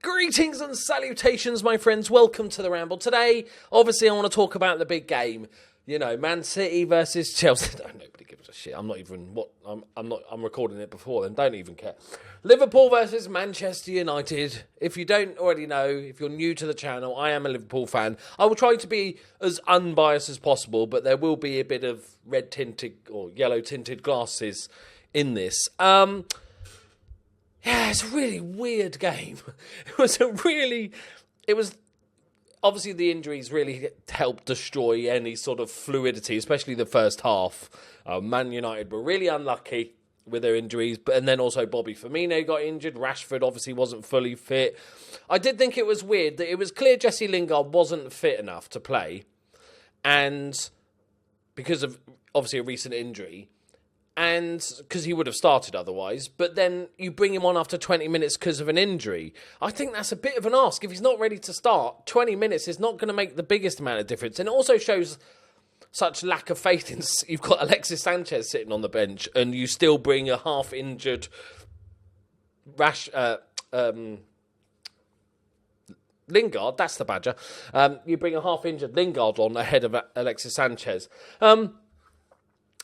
Greetings and salutations, my friends. Welcome to the Ramble. Today, obviously, I want to talk about the big game. You know, Man City versus Chelsea. No, nobody gives a shit. I'm recording it before then. Don't even care. Liverpool versus Manchester United. If you don't already know, if you're new to the channel, I am a Liverpool fan. I will try to be as unbiased as possible, but there will be a bit of red tinted or yellow tinted glasses in this. Yeah, it's a really weird game. It was obviously the injuries really helped destroy any sort of fluidity, especially the first half. Man United were really unlucky with their injuries, and then also Bobby Firmino got injured. Rashford obviously wasn't fully fit. I did think it was weird that it was clear Jesse Lingard wasn't fit enough to play, and because of obviously a recent injury, and because he would have started otherwise, but then you bring him on after 20 minutes because of an injury. I think that's a bit of an ask. If he's not ready to start, 20 minutes is not going to make the biggest amount of difference. And it also shows such lack of faith in... You've got Alexis Sanchez sitting on the bench, and you still bring a half-injured Lingard, that's the badger. You bring a half-injured Lingard on ahead of Alexis Sanchez.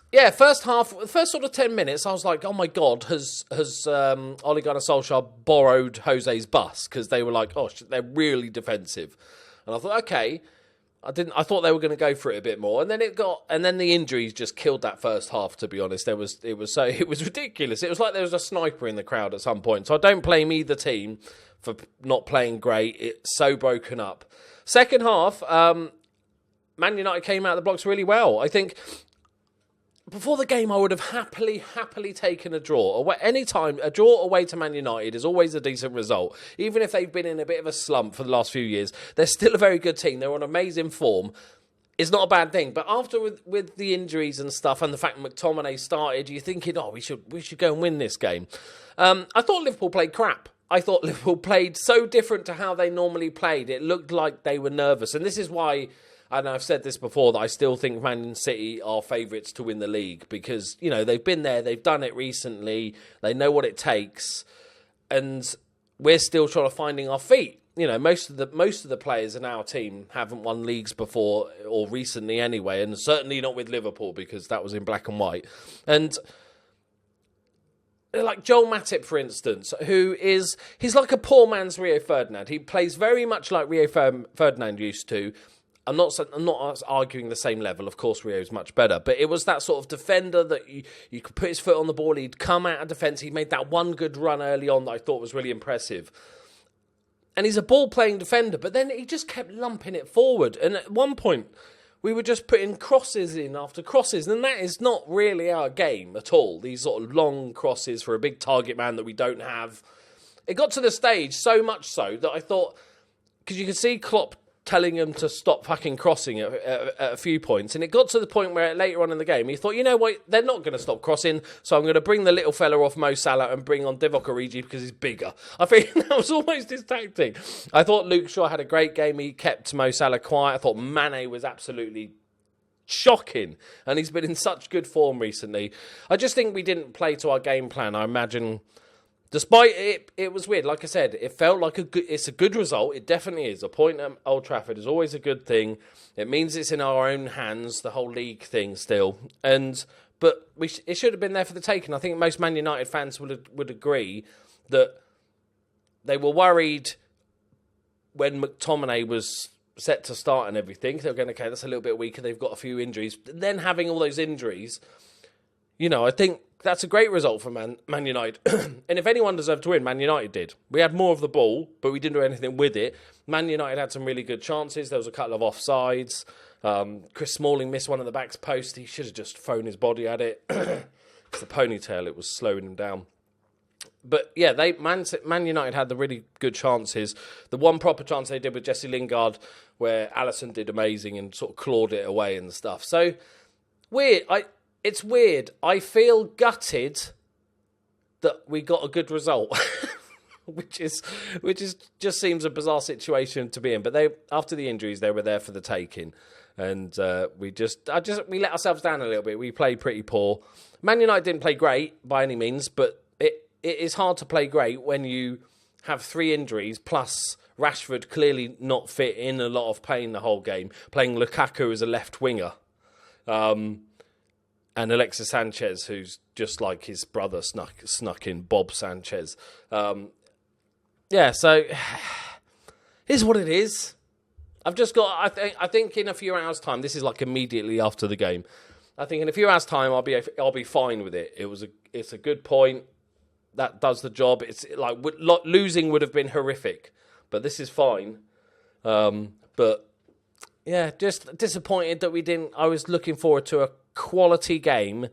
Yeah, first sort of 10 minutes, I was like, oh my God, has Ole Gunnar Solskjaer borrowed Jose's bus? Because they were like, oh, they're really defensive. And I thought, okay, I thought they were going to go for it a bit more. And then the injuries just killed that first half, to be honest. It was ridiculous. It was like there was a sniper in the crowd at some point. So I don't blame either team for not playing great. It's so broken up. Second half, Man United came out of the blocks really well. I think... Before the game, I would have happily taken a draw. Anytime, a draw away to Man United is always a decent result. Even if they've been in a bit of a slump for the last few years, they're still a very good team. They're on amazing form. It's not a bad thing. But after with the injuries and stuff, and the fact McTominay started, you're thinking, oh, we should go and win this game. I thought Liverpool played crap. I thought Liverpool played so different to how they normally played. It looked like they were nervous. And this is why... And I've said this before, that I still think Man City are favourites to win the league because, you know, they've been there, they've done it recently, they know what it takes, and we're still trying to finding our feet. You know, most of the players in our team haven't won leagues before or recently anyway, and certainly not with Liverpool because that was in black and white. And like Joel Matip, for instance, he's like a poor man's Rio Ferdinand. He plays very much like Rio Ferdinand used to. I'm not arguing the same level. Of course, Rio's much better. But it was that sort of defender that you could put his foot on the ball. He'd come out of defence. He made that one good run early on that I thought was really impressive. And he's a ball-playing defender. But then he just kept lumping it forward. And at one point, we were just putting crosses in after crosses. And that is not really our game at all. These sort of long crosses for a big target man that we don't have. It got to the stage so much so that I thought... Because you could see Klopp... telling him to stop fucking crossing at a few points. And it got to the point where later on in the game, he thought, you know what, they're not going to stop crossing, so I'm going to bring the little fella off Mo Salah and bring on Divock Origi because he's bigger. I think that was almost his tactic. I thought Luke Shaw had a great game. He kept Mo Salah quiet. I thought Mane was absolutely shocking, and he's been in such good form recently. I just think we didn't play to our game plan. I imagine... Despite it was weird. Like I said, it felt like it's a good result. It definitely is. A point at Old Trafford is always a good thing. It means it's in our own hands, the whole league thing still. But it should have been there for the taking. I think most Man United fans would agree that they were worried when McTominay was set to start and everything. They were going, okay, that's a little bit weaker. They've got a few injuries. Then having all those injuries, you know, I think... That's a great result for Man United. And if anyone deserved to win, Man United did. We had more of the ball, but we didn't do anything with it. Man United had some really good chances. There was a couple of offsides. Chris Smalling missed one at the back post. He should have just thrown his body at it. It's the ponytail, it was slowing him down. But yeah, Man United had the really good chances. The one proper chance they did with Jesse Lingard, where Alisson did amazing and sort of clawed it away and stuff. So, weird. It's weird. I feel gutted that we got a good result, which is just seems a bizarre situation to be in. But after the injuries, they were there for the taking, and we let ourselves down a little bit. We played pretty poor. Man United didn't play great by any means, but it is hard to play great when you have 3 injuries, plus Rashford clearly not fit, in a lot of pain the whole game, playing Lukaku as a left winger. And Alexis Sanchez, who's just like his brother snuck in, Bob Sanchez. So here's what it is. I've just got. I think in a few hours' time, this is like immediately after the game. I think in a few hours' time, I'll be fine with it. It's a good point. That does the job. It's like losing would have been horrific, but this is fine. But yeah, just disappointed that we didn't. I was looking forward to a quality game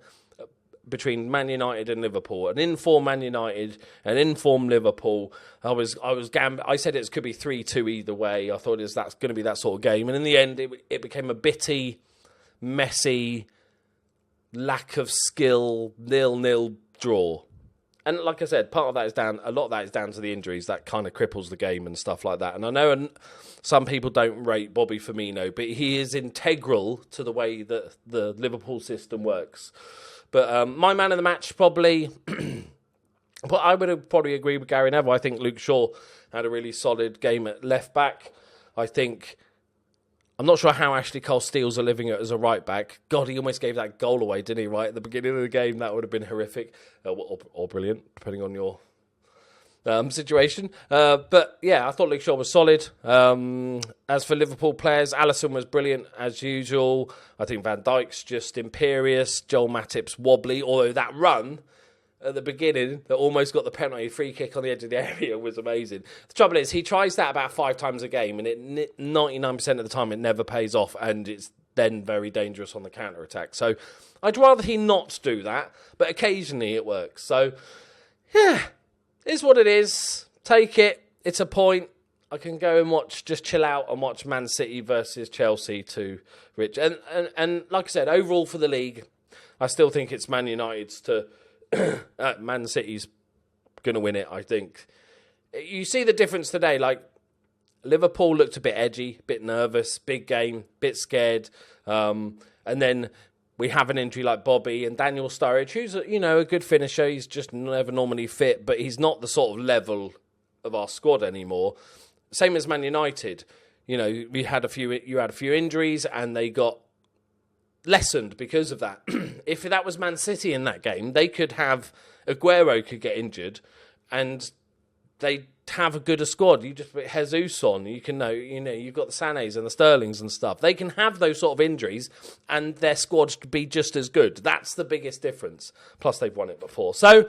between Man United and Liverpool, an in-form Man United, an in-form Liverpool. I said it could be 3-2 either way. I thought that's going to be that sort of game, and in the end, it became a bitty, messy, lack of skill, 0-0 draw. And like I said, a lot of that is down to the injuries that kind of cripples the game and stuff like that. And I know some people don't rate Bobby Firmino, but he is integral to the way that the Liverpool system works. But my man of the match probably, but I would have probably agreed with Gary Neville. I think Luke Shaw had a really solid game at left back. I'm not sure how Ashley Cole Steele's living as a right back. God, he almost gave that goal away, didn't he, right at the beginning of the game? That would have been horrific or brilliant, depending on your situation. But yeah, I thought Luke Shaw was solid. As for Liverpool players, Alisson was brilliant as usual. I think Van Dijk's just imperious. Joel Matip's wobbly, although that run at the beginning that almost got the penalty free kick on the edge of the area was amazing. The trouble is, he tries that about 5 times a game, and 99% of the time it never pays off, and it's then very dangerous on the counter-attack. So I'd rather he not do that, but occasionally it works. So, yeah, it's what it is. Take it. It's a point. I can go and just chill out and watch Man City versus Chelsea too, Rich. And like I said, overall for the league, I still think it's Man United's to... Man City's going to win it, I think. You see the difference today. Like, Liverpool looked a bit edgy, bit nervous, big game, bit scared. And then we have an injury like Bobby and Daniel Sturridge, who's a good finisher. He's just never normally fit, but he's not the sort of level of our squad anymore. Same as Man United. You had a few injuries, and they got lessened because of that. If that was Man City in that game, they could have Aguero could get injured, and they have a gooder squad. You just put Jesus on. You've got the Sanés and the Sterlings and stuff. They can have those sort of injuries, and their squad be just as good. That's the biggest difference. Plus, they've won it before. So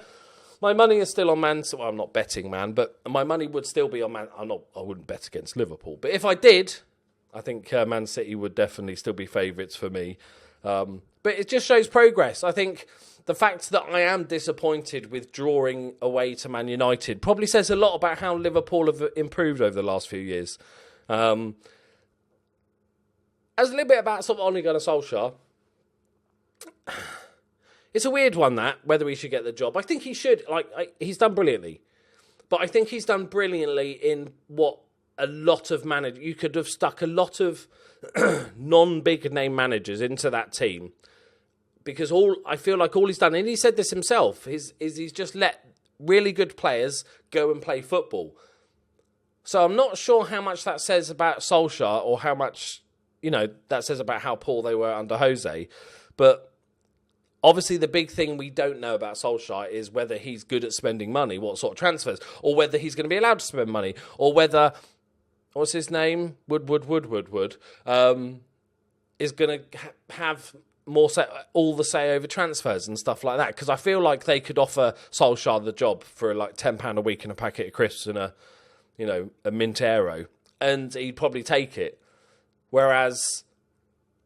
my money is still on Man City. Well, I'm not betting, man, but my money would still be on Man. I wouldn't bet against Liverpool, but if I did, I think Man City would definitely still be favourites for me. But it just shows progress. I think the fact that I am disappointed with drawing away to Man United probably says a lot about how Liverpool have improved over the last few years. As a little bit about sort of Ole Gunnar Solskjaer, it's a weird one that, whether he should get the job. I think he should. He's done brilliantly. But I think he's done brilliantly in what a lot of managers... You could have stuck a lot of non-big name managers into that team, because I feel like all he's done, and he said this himself, is he's just let really good players go and play football. So I'm not sure how much that says about Solskjaer, or how much that says about how poor they were under Jose. But obviously the big thing we don't know about Solskjaer is whether he's good at spending money, what sort of transfers, or whether he's going to be allowed to spend money, or whether... What's his name? Wood. Is going to have more all the say over transfers and stuff like that. Because I feel like they could offer Solskjaer the job for like £10 a week and a packet of crisps and a mint aero, and he'd probably take it. Whereas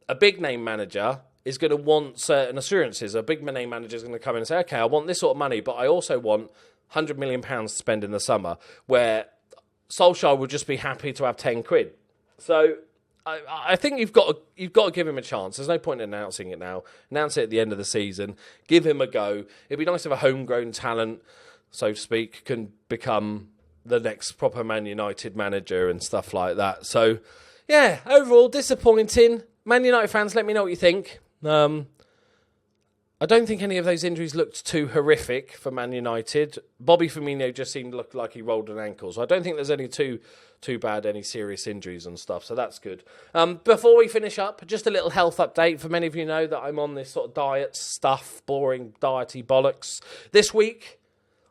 a big name manager is going to want certain assurances. A big name manager is going to come in and say, okay, I want this sort of money, but I also want £100 million to spend in the summer, where Solskjaer would just be happy to have 10 quid. So I think you've got to give him a chance. There's no point in announcing it now. Announce it at the end of the season. Give him a go. It'd be nice if a homegrown talent, so to speak, can become the next proper Man United manager and stuff like that. So, yeah, overall, disappointing. Man United fans, let me know what you think. I don't think any of those injuries looked too horrific for Man United. Bobby Firmino just seemed to look like he rolled an ankle. So I don't think there's any too bad, any serious injuries and stuff. So that's good. Before we finish up, just a little health update. For many of you know that I'm on this sort of diet stuff, boring diety bollocks. This week,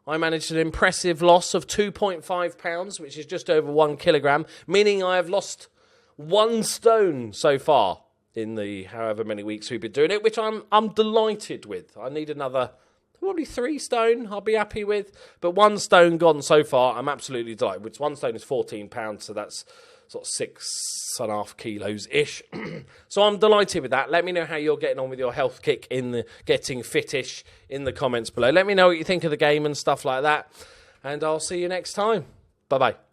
I managed an impressive loss of 2.5 pounds, which is just over 1 kilogram, meaning I have lost 1 stone so far in the however many weeks we've been doing it, which I'm delighted with. I need another probably 3 stone I'll be happy with, but 1 stone gone so far. I'm absolutely delighted. Which 1 stone is 14 pounds, so that's sort of 6.5 kilos ish. So I'm delighted with that. Let me know how you're getting on with your health kick in the getting fitish in the comments below. Let me know what you think of the game and stuff like that, and I'll see you next time. Bye bye.